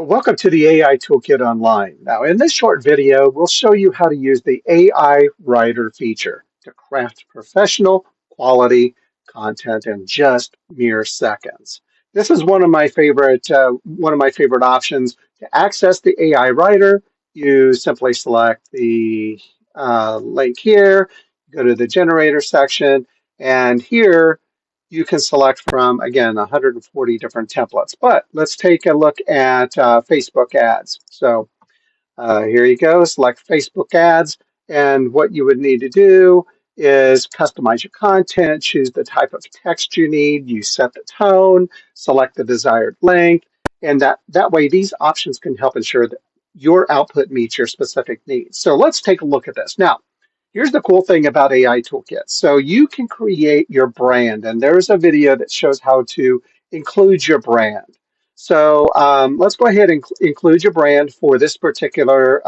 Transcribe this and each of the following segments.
Welcome to the AI Toolkit Online. Now, in this short video, we'll show you how to use the AI Writer feature to craft professional quality content in just mere seconds. This is one of my favorite options to access the AI Writer. You simply select the link here, go to the generator section, and here you can select from, again, 140 different templates. But let's take a look at Facebook ads. So here you go, select Facebook ads. And what you would need to do is customize your content, choose the type of text you need, you set the tone, select the desired link. And that way, these options can help ensure that your output meets your specific needs. So let's take a look at this. Now, here's the cool thing about AI Toolkit. So you can create your brand, and there's a video that shows how to include your brand. So let's go ahead and include your brand for this particular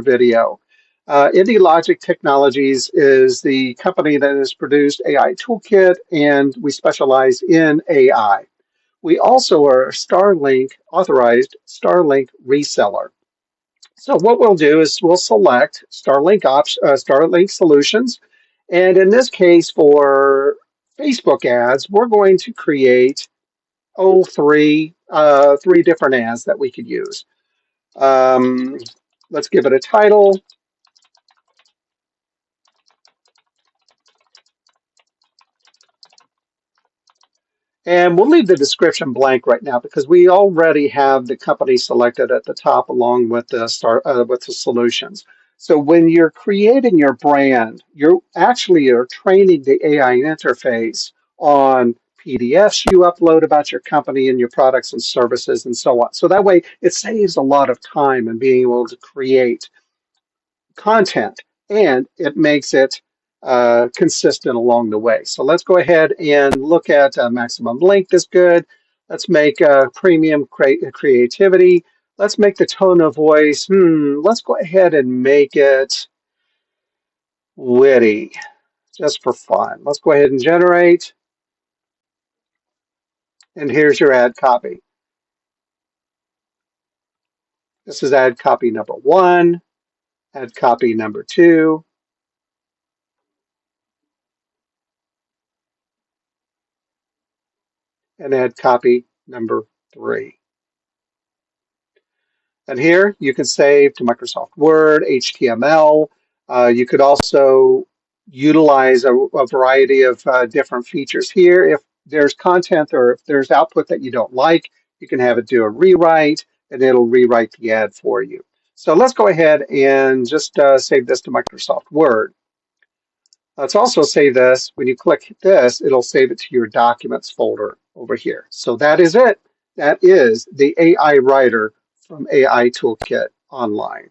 video. Indie Logic Technologies is the company that has produced AI Toolkit, and we specialize in AI. We also are a authorized Starlink reseller. So what we'll do is we'll select Starlink solutions. And in this case, for Facebook ads, we're going to create, three different ads that we could use. Let's give it a title. And we'll leave the description blank right now because we already have the company selected at the top along with the solutions. So when you're creating your brand, you're training the AI interface on PDFs you upload about your company and your products and services and so on. So that way it saves a lot of time in being able to create content, and it makes it consistent along the way. So let's go ahead and look at maximum length is good. Let's make premium creativity. Let's make the tone of voice. Let's go ahead and make it witty, just for fun. Let's go ahead and generate. And here's your ad copy. This is ad copy number 1, ad copy number 2, and ad copy number 3. And here you can save to Microsoft Word, HTML. You could also utilize a variety of different features here. If there's content or if there's output that you don't like, you can have it do a rewrite and it'll rewrite the ad for you. So let's go ahead and just save this to Microsoft Word. Let's also save this. When you click this, it'll save it to your documents folder over here. So that is it. That is the AI Writer from AI Toolkit Online.